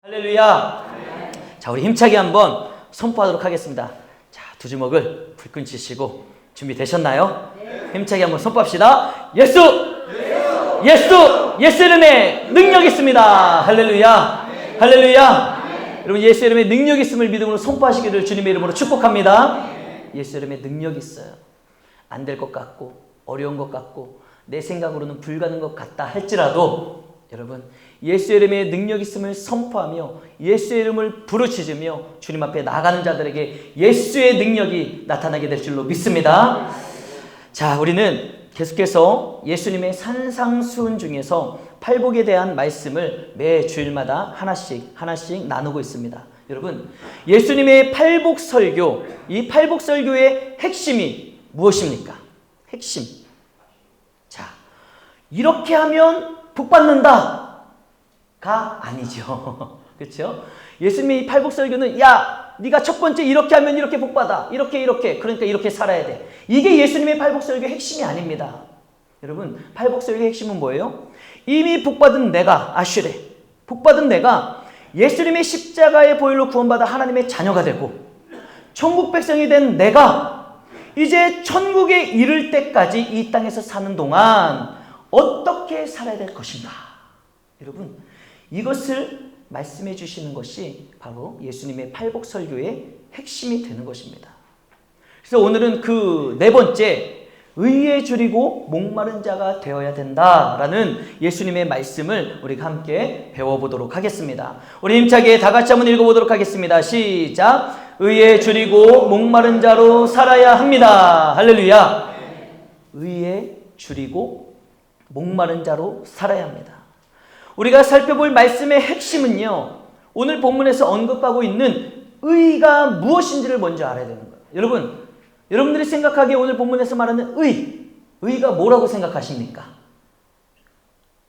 할렐루야. 자, 우리 힘차게 한번 선포하도록 하겠습니다. 자, 두 주먹을 불끈 쥐시고 준비되셨나요? 힘차게 한번 선포합시다. 예수! 예수 이름에 능력 있습니다. 할렐루야. 할렐루야. 여러분, 예수 이름에 능력 있음을 믿음으로 선포하시기를 주님의 이름으로 축복합니다. 예수 이름에 능력이 있어요. 안 될 것 같고 어려운 것 같고 내 생각으로는 불가능한 것 같다 할지라도 여러분, 예수 이름의 능력 있음을 선포하며 예수의 이름을 부르짖으며 주님 앞에 나가는 자들에게 예수의 능력이 나타나게 될 줄로 믿습니다. 자, 우리는 계속해서 예수님의 산상수훈 중에서 팔복에 대한 말씀을 매 주일마다 하나씩 나누고 있습니다. 여러분, 예수님의 팔복 설교, 이 팔복 설교의 핵심이 무엇입니까? 핵심. 자, 이렇게 하면 복 받는다가 아니죠. 그렇죠? 예수님의 팔복 설교는 야, 네가 첫 번째 이렇게 하면 이렇게 복 받아. 이렇게 그러니까 이렇게 살아야 돼. 이게 예수님의 팔복 설교의 핵심이 아닙니다. 여러분, 팔복 설교의 핵심은 뭐예요? 이미 복 받은 내가 아슈레. 복 받은 내가 예수님의 십자가의 보혈로 구원받아 하나님의 자녀가 되고 천국 백성이 된 내가 이제 천국에 이를 때까지 이 땅에서 사는 동안 어떻게 살아야 될 것인가? 여러분, 이것을 말씀해 주시는 것이 바로 예수님의 팔복 설교의 핵심이 되는 것입니다. 그래서 오늘은 그 네 번째, 의에 줄이고 목마른 자가 되어야 된다라는 예수님의 말씀을 우리가 함께 배워보도록 하겠습니다. 우리 힘차게 다 같이 한번 읽어보도록 하겠습니다. 시작! 의에 줄이고 목마른 자로 살아야 합니다. 할렐루야! 의에 줄이고 목마른 자로 살아야 합니다. 우리가 살펴볼 말씀의 핵심은요, 오늘 본문에서 언급하고 있는 의가 무엇인지를 먼저 알아야 되는 거예요. 여러분들이 생각하기에 오늘 본문에서 말하는 의가 뭐라고 생각하십니까?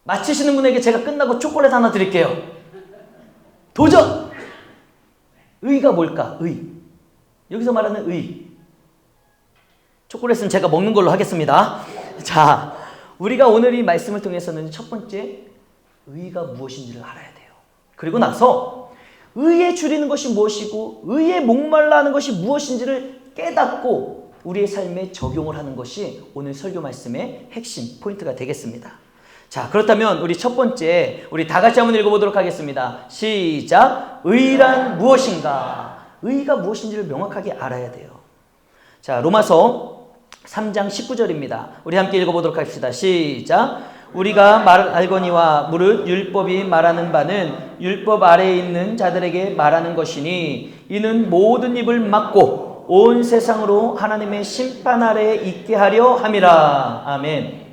맞히시는 분에게 제가 끝나고 초콜릿 하나 드릴게요. 도전! 의가 뭘까? 여기서 말하는 의. 초콜릿은 제가 먹는 걸로 하겠습니다. 자, 우리가 오늘 이 말씀을 통해서는 첫 번째, 의가 무엇인지를 알아야 돼요. 그리고 나서 의에 줄이는 것이 무엇이고 의에 목말라 하는 것이 무엇인지를 깨닫고 우리의 삶에 적용을 하는 것이 오늘 설교 말씀의 핵심 포인트가 되겠습니다. 자, 그렇다면 우리 첫 번째, 우리 다 같이 한번 읽어보도록 하겠습니다. 시작! 의란 무엇인가? 의가 무엇인지를 명확하게 알아야 돼요. 자, 로마서 3장 19절입니다. 우리 함께 읽어보도록 합시다. 시작! 우리가 알거니와 무릇 율법이 말하는 바는 율법 아래에 있는 자들에게 말하는 것이니 이는 모든 입을 막고 온 세상으로 하나님의 심판 아래에 있게 하려 함이라. 아멘.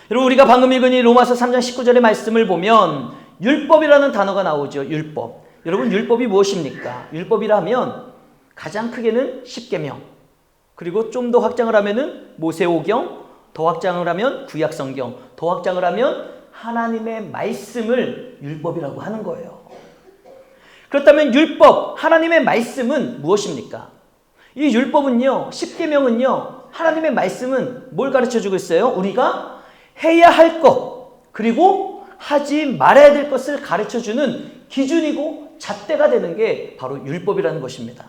여러분, 우리가 방금 읽은 이 로마서 3장 19절의 말씀을 보면 율법이라는 단어가 나오죠. 율법. 여러분, 율법이 무엇입니까? 율법이라 하면 가장 크게는 십계명, 그리고 좀 더 확장을 하면은 모세오경, 더 확장을 하면 구약성경, 더 확장을 하면 하나님의 말씀을 율법이라고 하는 거예요. 그렇다면 율법, 하나님의 말씀은 무엇입니까? 이 율법은요, 십계명은요, 하나님의 말씀은 뭘 가르쳐주고 있어요? 우리가 해야 할 것, 그리고 하지 말아야 될 것을 가르쳐주는 기준이고 잣대가 되는 게 바로 율법이라는 것입니다.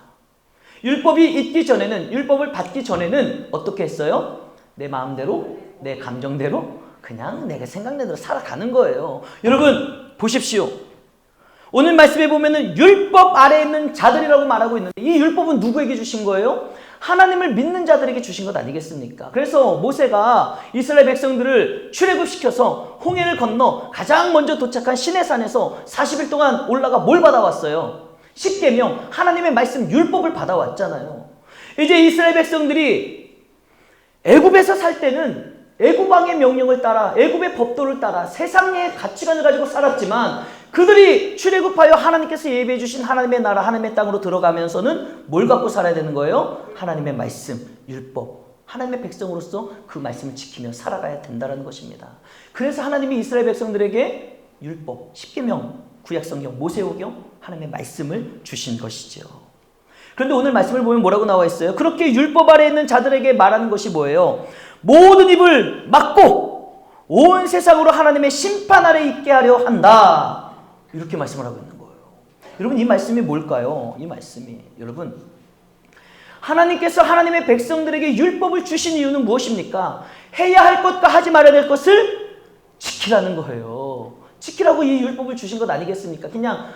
율법이 있기 전에는, 율법을 받기 전에는 어떻게 했어요? 내 마음대로, 내 감정대로 그냥 내가 생각난 대로 살아가는 거예요. 여러분, 보십시오. 오늘 말씀에 보면은 율법 아래에 있는 자들이라고 말하고 있는데 이 율법은 누구에게 주신 거예요? 하나님을 믿는 자들에게 주신 것 아니겠습니까? 그래서 모세가 이스라엘 백성들을 출애굽시켜서 홍해를 건너 가장 먼저 도착한 시내산에서 40일 동안 올라가 뭘 받아왔어요? 십계명, 하나님의 말씀 율법을 받아왔잖아요. 이제 이스라엘 백성들이 애굽에서 살 때는 애굽 왕의 명령을 따라 애굽의 법도를 따라 세상의 가치관을 가지고 살았지만 그들이 출애굽하여 하나님께서 예비해 주신 하나님의 나라, 하나님의 땅으로 들어가면서는 뭘 갖고 살아야 되는 거예요? 하나님의 말씀, 율법. 하나님의 백성으로서 그 말씀을 지키며 살아가야 된다는 것입니다. 그래서 하나님이 이스라엘 백성들에게 율법, 십계명, 구약성경, 모세오경, 하나님의 말씀을 주신 것이죠. 그런데 오늘 말씀을 보면 뭐라고 나와 있어요? 그렇게 율법 아래에 있는 자들에게 말하는 것이 뭐예요? 모든 입을 막고 온 세상으로 하나님의 심판 아래 있게 하려 한다. 이렇게 말씀을 하고 있는 거예요. 여러분 이 말씀이 뭘까요? 이 말씀이 여러분 하나님께서 하나님의 백성들에게 율법을 주신 이유는 무엇입니까? 해야 할 것과 하지 말아야 될 것을 지키라는 거예요. 지키라고 이 율법을 주신 것 아니겠습니까? 그냥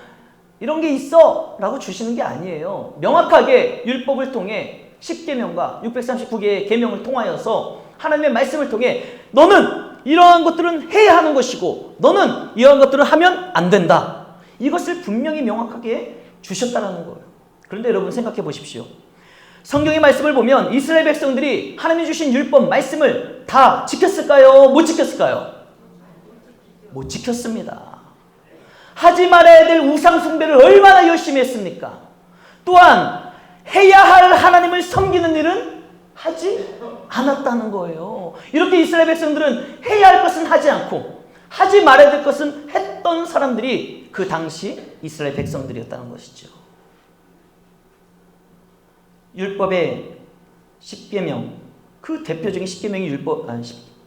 이런 게 있어 라고 주시는 게 아니에요. 명확하게 율법을 통해 10계명과 639개의 계명을 통하여서 하나님의 말씀을 통해 너는 이러한 것들은 해야 하는 것이고 너는 이러한 것들을 하면 안 된다. 이것을 분명히 명확하게 주셨다는 거예요. 그런데 여러분 생각해 보십시오. 성경의 말씀을 보면 이스라엘 백성들이 하나님이 주신 율법 말씀을 다 지켰을까요? 못 지켰을까요? 못 지켰습니다. 하지 말아야 될 우상 숭배를 얼마나 열심히 했습니까? 또한 해야 할 하나님을 섬기는 일은 하지 않았다는 거예요. 이렇게 이스라엘 백성들은 해야 할 것은 하지 않고 하지 말아야 될 것은 했던 사람들이 그 당시 이스라엘 백성들이었다는 것이죠. 율법의 10계명, 그 대표적인 10계명이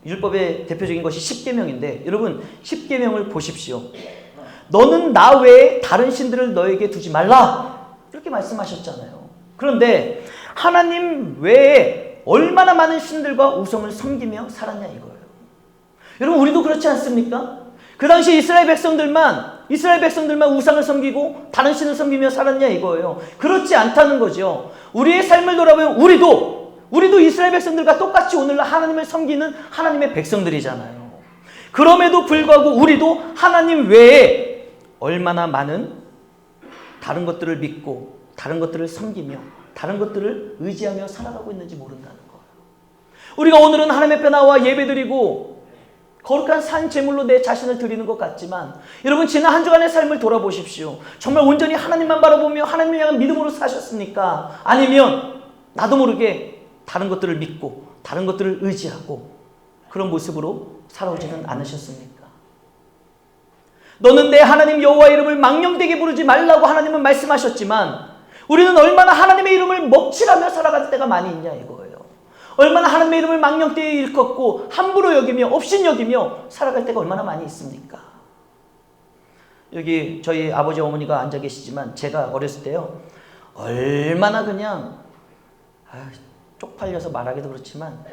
율법의 대표적인 것이 10계명인데 여러분 10계명을 보십시오. 너는 나 외에 다른 신들을 너에게 두지 말라 이렇게 말씀하셨잖아요. 그런데 하나님 외에 얼마나 많은 신들과 우상을 섬기며 살았냐 이거예요. 여러분 우리도 그렇지 않습니까? 그 당시 이스라엘 백성들만 우상을 섬기고 다른 신을 섬기며 살았냐 이거예요. 그렇지 않다는 거죠. 우리의 삶을 돌아보면 우리도 이스라엘 백성들과 똑같이 오늘날 하나님을 섬기는 하나님의 백성들이잖아요. 그럼에도 불구하고 우리도 하나님 외에 얼마나 많은 다른 것들을 믿고 다른 것들을 섬기며 다른 것들을 의지하며 살아가고 있는지 모른다는 거예요. 우리가 오늘은 하나님 앞에 나와 예배드리고 거룩한 산 제물로 내 자신을 드리는 것 같지만 여러분 지난 한 주간의 삶을 돌아보십시오. 정말 온전히 하나님만 바라보며 하나님을 향한 믿음으로 사셨습니까? 아니면 나도 모르게 다른 것들을 믿고 다른 것들을 의지하고 그런 모습으로 살아오지는 않으셨습니까? 너는 내 하나님 여호와 이름을 망령되게 부르지 말라고 하나님은 말씀하셨지만 우리는 얼마나 하나님의 이름을 먹칠하며 살아갈 때가 많이 있냐 이거예요. 얼마나 하나님의 이름을 망령되게 일컫고 함부로 여기며 업신여기며 살아갈 때가 얼마나 많이 있습니까? 여기 저희 아버지 어머니가 앉아 계시지만 제가 어렸을 때요 얼마나 그냥 쪽팔려서 말하기도 그렇지만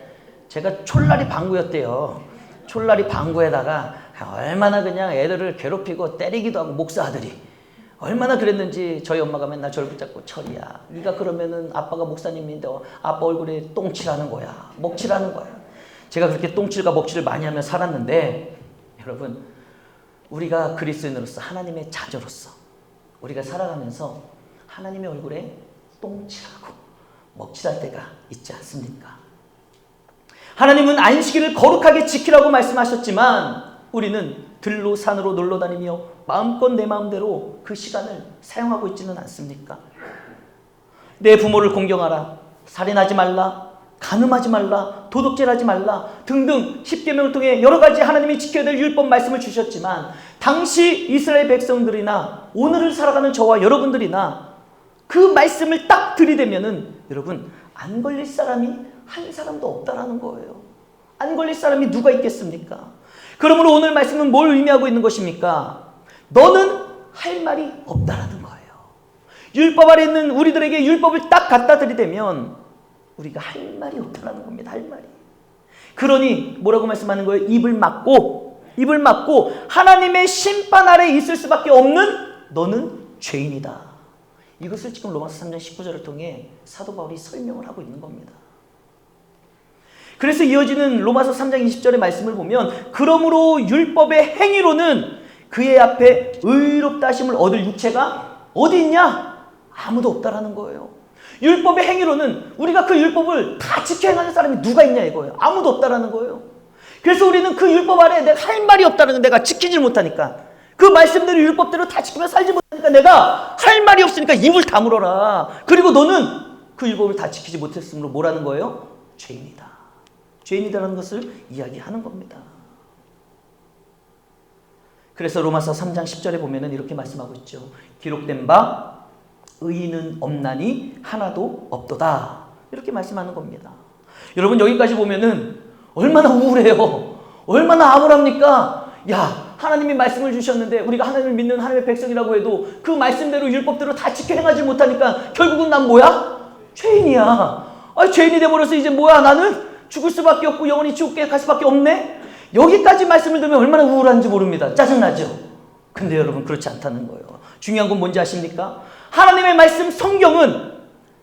제가 촐라리 방구였대요. 촐라리 방구에다가 얼마나 그냥 애들을 괴롭히고 때리기도 하고 목사아들이 얼마나 그랬는지 저희 엄마가 맨날 저를 붙잡고 철이야 네가 그러면은 아빠가 목사님인데 아빠 얼굴에 똥칠하는 거야 먹칠하는 거야. 제가 그렇게 똥칠과 먹칠을 많이 하며 살았는데 여러분 우리가 그리스도인으로서 하나님의 자녀로서 우리가 살아가면서 하나님의 얼굴에 똥칠하고 먹칠할 때가 있지 않습니까? 하나님은 안식일을 거룩하게 지키라고 말씀하셨지만 우리는 들로 산으로 놀러 다니며 마음껏 내 마음대로 그 시간을 사용하고 있지는 않습니까? 내 부모를 공경하라, 살인하지 말라, 간음하지 말라, 도둑질하지 말라 등등 10계명을 통해 여러 가지 하나님이 지켜야 될 율법 말씀을 주셨지만 당시 이스라엘 백성들이나 오늘을 살아가는 저와 여러분들이나 그 말씀을 딱 들이대면은 여러분 안 걸릴 사람이 한 사람도 없다라는 거예요. 안 걸릴 사람이 누가 있겠습니까? 그러므로 오늘 말씀은 뭘 의미하고 있는 것입니까? 너는 할 말이 없다라는 거예요. 율법 아래 있는 우리들에게 율법을 딱 갖다 들이대면 우리가 할 말이 없다라는 겁니다. 할 말이. 그러니 뭐라고 말씀하는 거예요? 입을 막고 하나님의 심판 아래 있을 수밖에 없는 너는 죄인이다. 이것을 지금 로마서 3장 19절을 통해 사도 바울이 설명을 하고 있는 겁니다. 그래서 이어지는 로마서 3장 20절의 말씀을 보면 그러므로 율법의 행위로는 그의 앞에 의롭다 하심을 얻을 육체가 어디 있냐? 아무도 없다라는 거예요. 율법의 행위로는 우리가 그 율법을 다 지켜 행하는 사람이 누가 있냐 이거예요. 아무도 없다라는 거예요. 그래서 우리는 그 율법 아래 내가 할 말이 없다는 거 내가 지키질 못하니까 그 말씀대로 율법대로 다 지키며 살지 못하니까 내가 할 말이 없으니까 입을 다물어라. 그리고 너는 그 율법을 다 지키지 못했으므로 뭐라는 거예요? 죄인이다. 죄인이다라는 것을 이야기하는 겁니다. 그래서 로마서 3장 10절에 보면은 이렇게 말씀하고 있죠. 기록된 바 의인은 없나니 하나도 없도다. 이렇게 말씀하는 겁니다. 여러분 여기까지 보면은 얼마나 우울해요. 얼마나 암울합니까? 야 하나님이 말씀을 주셨는데 우리가 하나님을 믿는 하나님의 백성이라고 해도 그 말씀대로 율법대로 다 지켜 행하지 못하니까 결국은 난 뭐야? 죄인이야. 죄인이 돼버려서 이제 뭐야? 나는 죽을 수밖에 없고 영원히 지옥에 갈 수밖에 없네? 여기까지 말씀을 들으면 얼마나 우울한지 모릅니다. 짜증나죠? 근데 여러분 그렇지 않다는 거예요. 중요한 건 뭔지 아십니까? 하나님의 말씀 성경은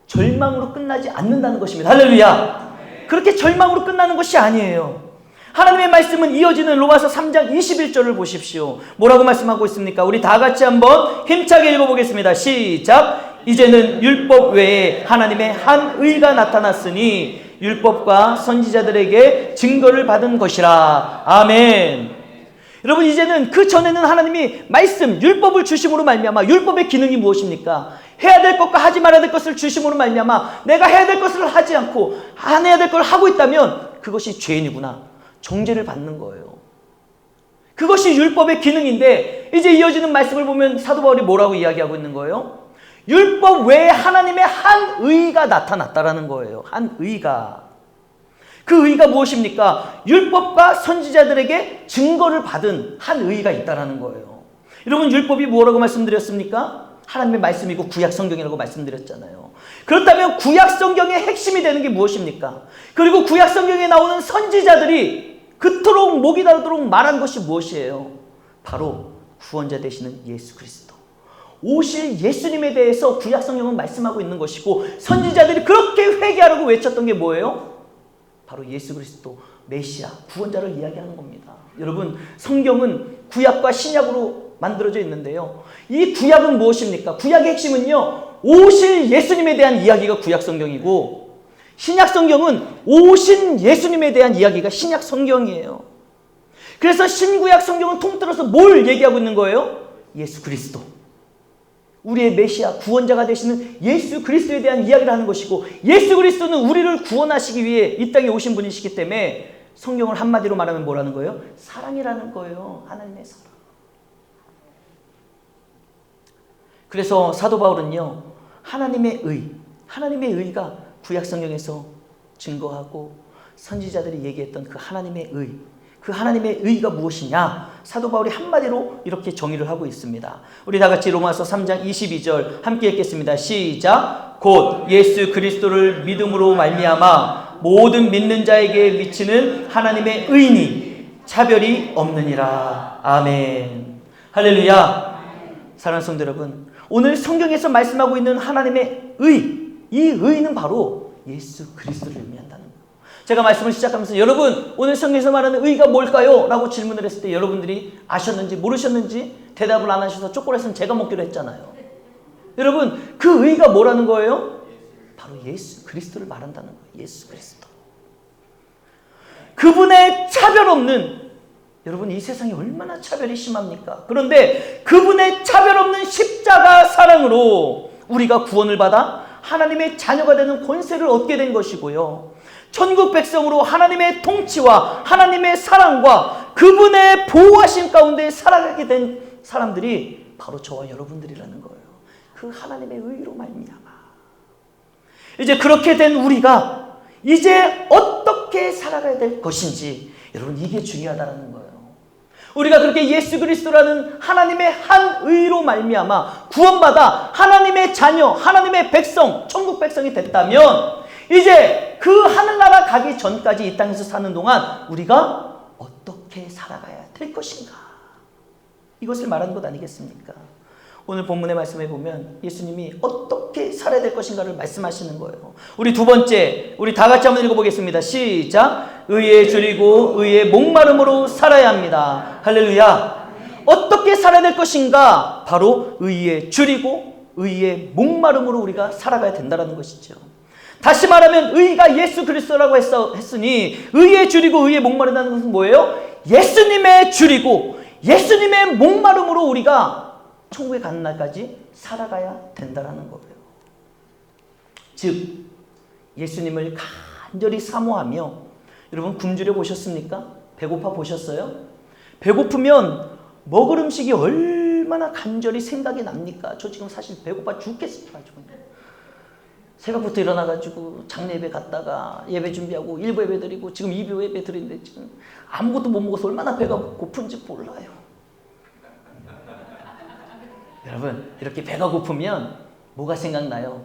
절망으로 끝나지 않는다는 것입니다. 할렐루야. 그렇게 절망으로 끝나는 것이 아니에요. 하나님의 말씀은 이어지는 로마서 3장 21절을 보십시오. 뭐라고 말씀하고 있습니까? 우리 다 같이 한번 힘차게 읽어보겠습니다. 시작. 이제는 율법 외에 하나님의 한 의가 나타났으니 율법과 선지자들에게 증거를 받은 것이라. 아멘. 여러분 이제는 그 전에는 하나님이 말씀, 율법을 주심으로 말미암아 율법의 기능이 무엇입니까? 해야 될 것과 하지 말아야 될 것을 주심으로 말미암아 내가 해야 될 것을 하지 않고 안 해야 될 걸 하고 있다면 그것이 죄인이구나. 정죄를 받는 거예요. 그것이 율법의 기능인데 이제 이어지는 말씀을 보면 사도 바울이 뭐라고 이야기하고 있는 거예요? 율법 외에 하나님의 한 의가 나타났다라는 거예요. 한 의가. 그 의가 무엇입니까? 율법과 선지자들에게 증거를 받은 한 의가 있다라는 거예요. 여러분 율법이 뭐라고 말씀드렸습니까? 하나님의 말씀이고 구약 성경이라고 말씀드렸잖아요. 그렇다면 구약 성경의 핵심이 되는 게 무엇입니까? 그리고 구약 성경에 나오는 선지자들이 그토록 목이 다르도록 말한 것이 무엇이에요? 바로 구원자 되시는 예수 그리스도. 오실 예수님에 대해서 구약 성경은 말씀하고 있는 것이고 선지자들이 그렇게 회개하라고 외쳤던 게 뭐예요? 바로 예수 그리스도 메시아 구원자를 이야기하는 겁니다. 여러분 성경은 구약과 신약으로 만들어져 있는데요. 이 구약은 무엇입니까? 구약의 핵심은요. 오실 예수님에 대한 이야기가 구약 성경이고 신약 성경은 오신 예수님에 대한 이야기가 신약 성경이에요. 그래서 신구약 성경은 통틀어서 뭘 얘기하고 있는 거예요? 예수 그리스도. 우리의 메시아 구원자가 되시는 예수 그리스도에 대한 이야기를 하는 것이고 예수 그리스도는 우리를 구원하시기 위해 이 땅에 오신 분이시기 때문에 성경을 한마디로 말하면 뭐라는 거예요? 사랑이라는 거예요. 하나님의 사랑. 그래서 사도 바울은요. 하나님의 의가 구약 성경에서 증거하고 선지자들이 얘기했던 그 하나님의 의가 무엇이냐? 사도 바울이 한마디로 이렇게 정의를 하고 있습니다. 우리 다 같이 로마서 3장 22절 함께 읽겠습니다. 시작. 곧 예수 그리스도를 믿음으로 말미암아 모든 믿는 자에게 미치는 하나님의 의니 차별이 없느니라. 아멘. 할렐루야. 사랑하는 성도 여러분, 오늘 성경에서 말씀하고 있는 하나님의 이 의는 바로 예수 그리스도를 의미한다는 거예요. 제가 말씀을 시작하면서 여러분 오늘 성경에서 말하는 의가 뭘까요? 라고 질문을 했을 때 여러분들이 아셨는지 모르셨는지 대답을 안 하셔서 초콜릿은 제가 먹기로 했잖아요. 여러분 그 의가 뭐라는 거예요? 바로 예수 그리스도를 말한다는 거예요. 예수 그리스도. 그분의 차별 없는, 여러분 이 세상이 얼마나 차별이 심합니까? 그런데 그분의 차별 없는 십자가 사랑으로 우리가 구원을 받아 하나님의 자녀가 되는 권세를 얻게 된 것이고요. 천국 백성으로 하나님의 통치와 하나님의 사랑과 그분의 보호하심 가운데 살아가게 된 사람들이 바로 저와 여러분들이라는 거예요. 그 하나님의 의로 말미암아. 이제 그렇게 된 우리가 이제 어떻게 살아가야 될 것인지 여러분 이게 중요하다는 거예요. 우리가 그렇게 예수 그리스도라는 하나님의 한 의로 말미암아 구원받아 하나님의 자녀, 하나님의 백성, 천국 백성이 됐다면 이제 그 하늘나라 가기 전까지 이 땅에서 사는 동안 우리가 어떻게 살아가야 될 것인가? 이것을 말하는 것 아니겠습니까? 오늘 본문의 말씀에 보면 예수님이 어떻게 살아야 될 것인가를 말씀하시는 거예요. 우리 두 번째, 우리 다 같이 한번 읽어보겠습니다. 시작. 의에 줄이고 의에 목마름으로 살아야 합니다. 할렐루야. 어떻게 살아야 될 것인가? 바로 의에 줄이고 의에 목마름으로 우리가 살아가야 된다는 것이죠. 다시 말하면 의가 예수 그리스도라고 했으니 의에 줄이고 의에 목마르다는 것은 뭐예요? 예수님의 줄이고 예수님의 목마름으로 우리가 천국에 가는 날까지 살아가야 된다는 거예요. 즉 예수님을 간절히 사모하며, 여러분 굶주려 보셨습니까? 배고파 보셨어요? 배고프면 먹을 음식이 얼마나 간절히 생각이 납니까? 저 지금 사실 배고파 죽겠어요. 새벽부터 일어나가지고 장례 예배 갔다가 예배 준비하고 1부 예배 드리고 지금 2부 예배 드리는데 지금 아무것도 못 먹어서 얼마나 배가 고픈지 몰라요. 여러분, 이렇게 배가 고프면 뭐가 생각나요?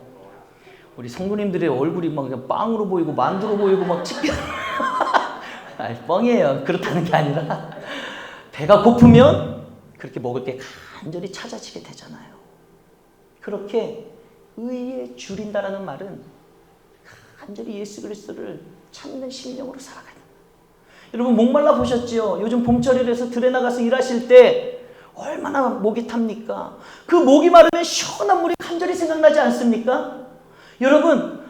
우리 성도님들의 얼굴이 막 그냥 빵으로 보이고 만두로 보이고 막 찢겨. 아이, 뻥이에요. 그렇다는 게 아니라 배가 고프면 그렇게 먹을 게 간절히 찾아지게 되잖아요. 그렇게 의에 줄인다라는 말은 간절히 예수 그리스도를 찾는 심령으로 살아가야 됩니다. 여러분, 목말라 보셨지요? 요즘 봄철이라서 들에 나가서 일하실 때 얼마나 목이 탑니까? 그 목이 마르면 시원한 물이 간절히 생각나지 않습니까? 여러분,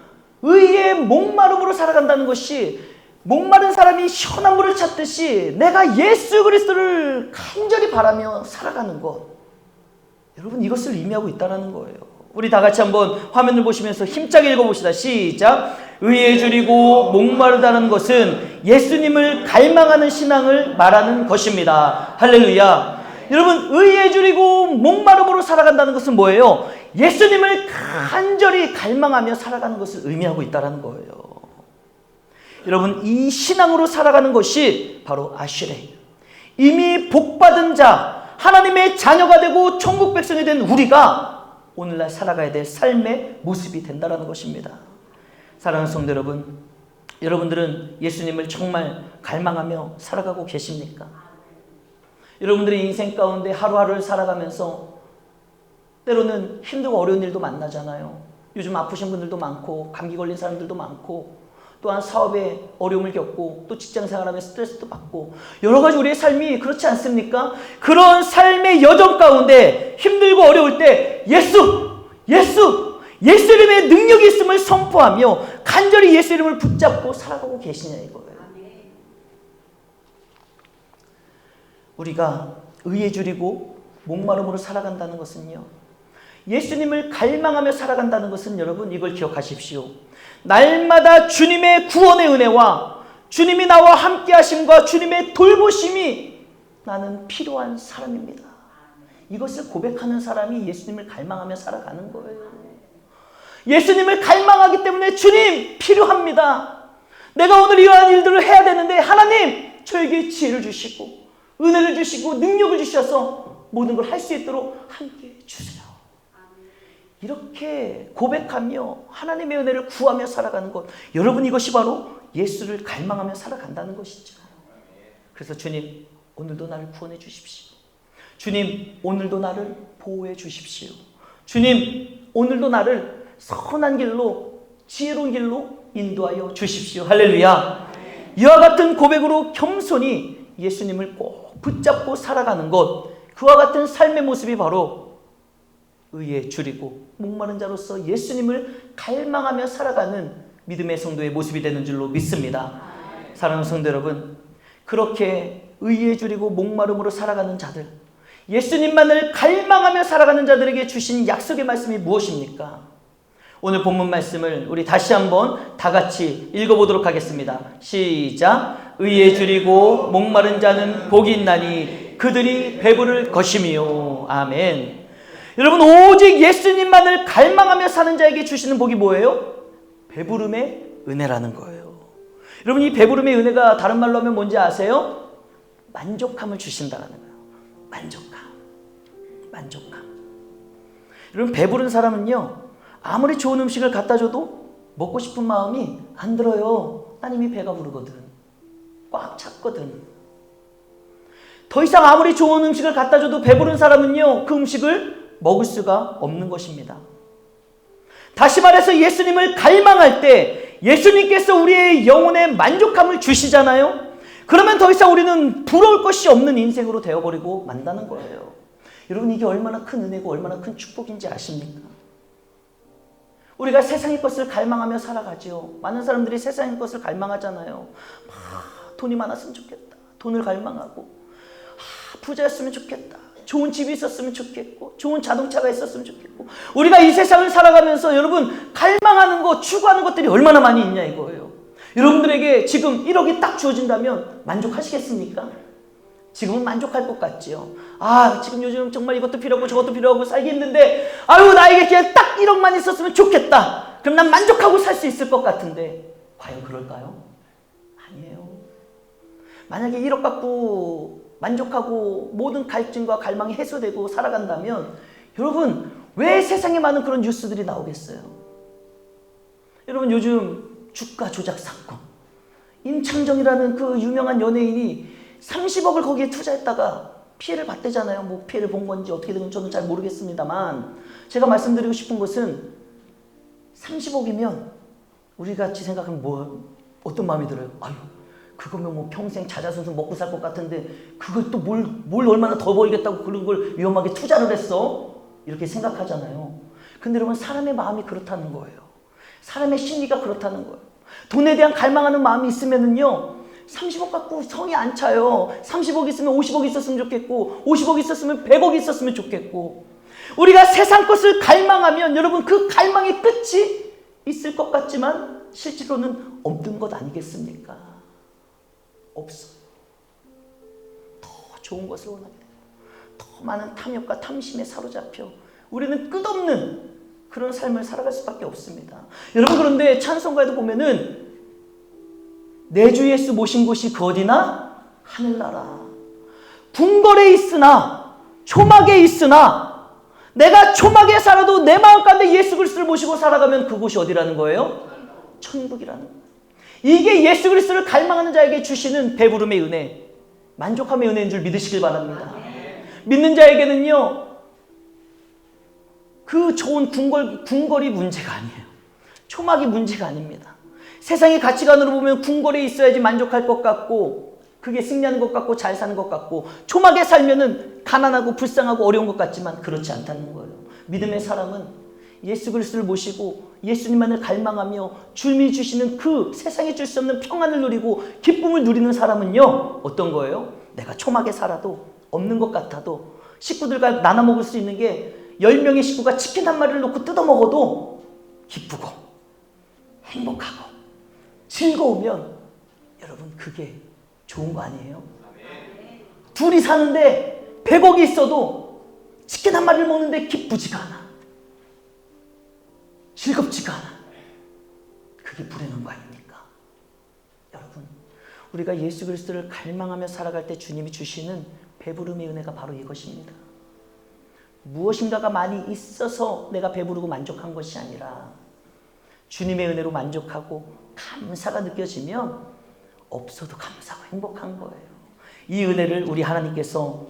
의의 목마름으로 살아간다는 것이 목마른 사람이 시원한 물을 찾듯이 내가 예수 그리스도를 간절히 바라며 살아가는 것, 여러분, 이것을 의미하고 있다는 거예요. 우리 다 같이 한번 화면을 보시면서 힘차게 읽어봅시다. 시작. 의에 줄이고 목마르다는 것은 예수님을 갈망하는 신앙을 말하는 것입니다. 할렐루야. 여러분, 의에 줄이고 목마름으로 살아간다는 것은 뭐예요? 예수님을 간절히 갈망하며 살아가는 것을 의미하고 있다는 거예요. 여러분, 이 신앙으로 살아가는 것이 바로 아슈레, 이미 복받은 자, 하나님의 자녀가 되고 천국 백성이 된 우리가 오늘날 살아가야 될 삶의 모습이 된다는 것입니다. 사랑하는 성도 여러분, 여러분들은 예수님을 정말 갈망하며 살아가고 계십니까? 여러분들의 인생 가운데 하루하루를 살아가면서 때로는 힘들고 어려운 일도 만나잖아요. 요즘 아프신 분들도 많고 감기 걸린 사람들도 많고 또한 사업에 어려움을 겪고 또 직장 생활하면서 스트레스도 받고 여러 가지 우리의 삶이 그렇지 않습니까? 그런 삶의 여정 가운데 힘들고 어려울 때 예수 이름의 능력이 있음을 선포하며 간절히 예수 이름을 붙잡고 살아가고 계시냐 이거예요. 우리가 의에 줄이고 목마름으로 살아간다는 것은요, 예수님을 갈망하며 살아간다는 것은 여러분 이걸 기억하십시오. 날마다 주님의 구원의 은혜와 주님이 나와 함께 하심과 주님의 돌보심이 나는 필요한 사람입니다. 이것을 고백하는 사람이 예수님을 갈망하며 살아가는 거예요. 예수님을 갈망하기 때문에 주님 필요합니다. 내가 오늘 이러한 일들을 해야 되는데 하나님 저에게 지혜를 주시고 은혜를 주시고 능력을 주셔서 모든 걸 할 수 있도록 함께 해주세요. 이렇게 고백하며 하나님의 은혜를 구하며 살아가는 것, 여러분 이것이 바로 예수를 갈망하며 살아간다는 것이죠. 그래서 주님 오늘도 나를 구원해 주십시오. 주님 오늘도 나를 보호해 주십시오. 주님 오늘도 나를 선한 길로 지혜로운 길로 인도하여 주십시오. 할렐루야. 이와 같은 고백으로 겸손히 예수님을 꼭 붙잡고 살아가는 것, 그와 같은 삶의 모습이 바로 의에 줄이고 목마른 자로서 예수님을 갈망하며 살아가는 믿음의 성도의 모습이 되는 줄로 믿습니다. 사랑하는 성도 여러분, 그렇게 의에 줄이고 목마름으로 살아가는 자들, 예수님만을 갈망하며 살아가는 자들에게 주신 약속의 말씀이 무엇입니까? 오늘 본문 말씀을 우리 다시 한번 다 같이 읽어보도록 하겠습니다. 시작. 의에 줄이고 목마른 자는 복이 있나니 그들이 배부를 것이며. 아멘. 여러분, 오직 예수님만을 갈망하며 사는 자에게 주시는 복이 뭐예요? 배부름의 은혜라는 거예요. 여러분, 이 배부름의 은혜가 다른 말로 하면 뭔지 아세요? 만족함을 주신다는 거예요. 만족감. 여러분, 배부른 사람은요, 아무리 좋은 음식을 갖다 줘도 먹고 싶은 마음이 안 들어요. 난 이미 배가 부르거든. 꽉 찼거든. 더 이상 아무리 좋은 음식을 갖다 줘도 배부른 사람은요, 그 음식을 먹을 수가 없는 것입니다. 다시 말해서 예수님을 갈망할 때 예수님께서 우리의 영혼에 만족함을 주시잖아요. 그러면 더 이상 우리는 부러울 것이 없는 인생으로 되어버리고 만다는 거예요. 여러분, 이게 얼마나 큰 은혜고 얼마나 큰 축복인지 아십니까? 우리가 세상의 것을 갈망하며 살아가죠. 많은 사람들이 세상의 것을 갈망하잖아요. 돈이 많았으면 좋겠다. 돈을 갈망하고, 부자였으면 좋겠다. 좋은 집이 있었으면 좋겠고, 좋은 자동차가 있었으면 좋겠고. 우리가 이 세상을 살아가면서 여러분 갈망하는 것, 추구하는 것들이 얼마나 많이 있냐 이거예요. 여러분들에게 지금 1억이 딱 주어진다면 만족하시겠습니까? 지금은 만족할 것 같지요. 지금 요즘 정말 이것도 필요하고 저것도 필요하고 살기 힘든데, 나에게 그냥 딱 1억만 있었으면 좋겠다. 그럼 난 만족하고 살 수 있을 것 같은데, 과연 그럴까요? 아니에요. 만약에 1억 갖고 만족하고 모든 갈증과 갈망이 해소되고 살아간다면 여러분, 왜 세상에 많은 그런 뉴스들이 나오겠어요? 여러분, 요즘 주가 조작 사건, 임창정이라는 그 유명한 연예인이 30억을 거기에 투자했다가 피해를 봤대잖아요. 뭐 피해를 본 건지 어떻게 된 건지 저는 잘 모르겠습니다만, 제가 말씀드리고 싶은 것은 30억이면 우리 같이 생각하면 어떤 마음이 들어요? 아유, 그거면 뭐 평생 자자손손 먹고 살 것 같은데 그걸 또 뭘 얼마나 더 벌겠다고 그런 걸 위험하게 투자를 했어? 이렇게 생각하잖아요. 근데 여러분, 사람의 마음이 그렇다는 거예요. 사람의 심리가 그렇다는 거예요. 돈에 대한 갈망하는 마음이 있으면은요, 30억 갖고 성이 안 차요. 30억 있으면 50억 있었으면 좋겠고, 50억 있었으면 100억 있었으면 좋겠고, 우리가 세상 것을 갈망하면 여러분, 그 갈망의 끝이 있을 것 같지만 실제로는 없는 것 아니겠습니까? 없어요. 더 좋은 것을 원하게 돼요. 더 많은 탐욕과 탐심에 사로잡혀 우리는 끝없는 그런 삶을 살아갈 수밖에 없습니다. 여러분, 그런데 찬송가에도 보면은 내 주 예수 모신 곳이 그 어디나? 하늘나라. 궁궐에 있으나, 초막에 있으나, 내가 초막에 살아도 내 마음 가운데 예수 그리스도를 모시고 살아가면 그곳이 어디라는 거예요? 천국이라는 거예요. 이게 예수 그리스도를 갈망하는 자에게 주시는 배부름의 은혜, 만족함의 은혜인 줄 믿으시길 바랍니다. 믿는 자에게는요, 그 좋은 궁궐이 문제가 아니에요. 초막이 문제가 아닙니다. 세상의 가치관으로 보면 궁궐에 있어야지 만족할 것 같고, 그게 승리하는 것 같고 잘 사는 것 같고, 초막에 살면은 가난하고 불쌍하고 어려운 것 같지만 그렇지 않다는 거예요. 믿음의 사람은 예수 그리스도를 모시고 예수님만을 갈망하며 주님이 주시는 그 세상에 줄 수 없는 평안을 누리고 기쁨을 누리는 사람은요, 어떤 거예요? 내가 초막에 살아도 없는 것 같아도 식구들과 나눠 먹을 수 있는 게 10명의 식구가 치킨 한 마리를 놓고 뜯어 먹어도 기쁘고 행복하고 즐거우면 여러분, 그게 좋은 거 아니에요? 둘이 사는데 100억이 있어도 치킨 한 마리를 먹는데 기쁘지가 않아. 즐겁지가 않아. 그게 불행한 거 아닙니까? 여러분, 우리가 예수 그리스도를 갈망하며 살아갈 때 주님이 주시는 배부름의 은혜가 바로 이것입니다. 무엇인가가 많이 있어서 내가 배부르고 만족한 것이 아니라 주님의 은혜로 만족하고 감사가 느껴지면 없어도 감사하고 행복한 거예요. 이 은혜를 우리 하나님께서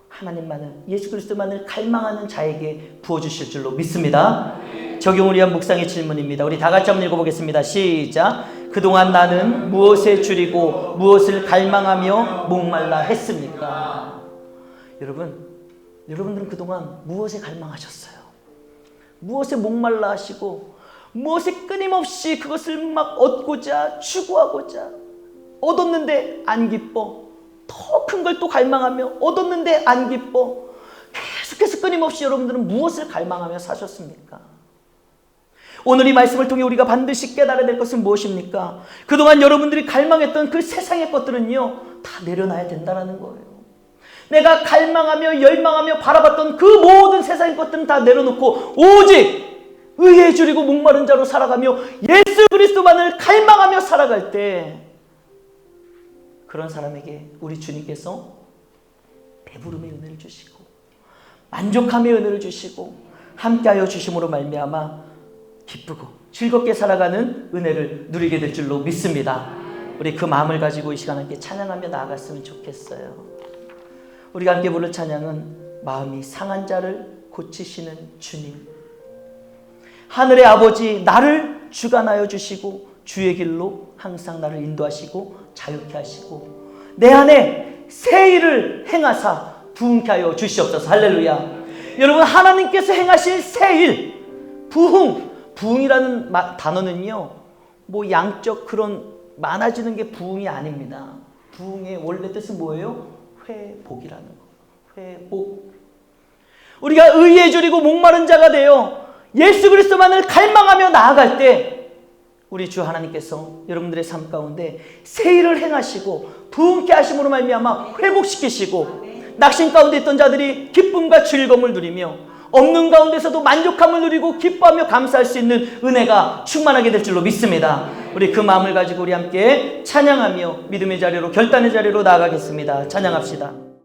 하나님만을, 예수 그리스도만을 갈망하는 자에게 부어주실 줄로 믿습니다. 적용을 위한 묵상의 질문입니다. 우리 다 같이 한번 읽어보겠습니다. 시작. 그동안 나는 무엇에 줄이고 무엇을 갈망하며 목말라 했습니까? 여러분들은 그동안 무엇에 갈망하셨어요? 무엇에 목말라 하시고 무엇에 끊임없이 그것을 막 얻고자 추구하고자, 얻었는데 안 기뻐, 더 큰 걸 또 갈망하며 얻었는데 안 기뻐, 계속해서 끊임없이 여러분들은 무엇을 갈망하며 사셨습니까? 오늘 이 말씀을 통해 우리가 반드시 깨달아야 될 것은 무엇입니까? 그동안 여러분들이 갈망했던 그 세상의 것들은요, 다 내려놔야 된다는 거예요. 내가 갈망하며 열망하며 바라봤던 그 모든 세상의 것들은 다 내려놓고 오직 의에 줄이고 목마른 자로 살아가며 예수 그리스도만을 갈망하며 살아갈 때, 그런 사람에게 우리 주님께서 배부름의 은혜를 주시고 만족함의 은혜를 주시고 함께하여 주심으로 말미암아 기쁘고 즐겁게 살아가는 은혜를 누리게 될 줄로 믿습니다. 우리 그 마음을 가지고 이 시간 함께 찬양하며 나아갔으면 좋겠어요. 우리가 함께 부를 찬양은 마음이 상한 자를 고치시는 주님, 하늘의 아버지, 나를 주관하여 주시고 주의 길로 항상 나를 인도하시고 자유케 하시고 내 안에 새 일을 행하사 부흥케 하여 주시옵소서. 할렐루야. 여러분, 하나님께서 행하실 새 일, 부흥이라는 단어는요, 뭐 양적 그런 많아지는 게 부흥이 아닙니다. 부흥의 원래 뜻은 뭐예요? 회복이라는 거. 회복. 우리가 의에 줄이고 목마른 자가 되어 예수 그리스도만을 갈망하며 나아갈 때 우리 주 하나님께서 여러분들의 삶 가운데 새 일을 행하시고 부흥케 하심으로 말미암아 회복시키시고, 낙심 가운데 있던 자들이 기쁨과 즐거움을 누리며 없는 가운데서도 만족함을 누리고 기뻐하며 감사할 수 있는 은혜가 충만하게 될 줄로 믿습니다. 우리 그 마음을 가지고 우리 함께 찬양하며 믿음의 자리로, 결단의 자리로 나아가겠습니다. 찬양합시다.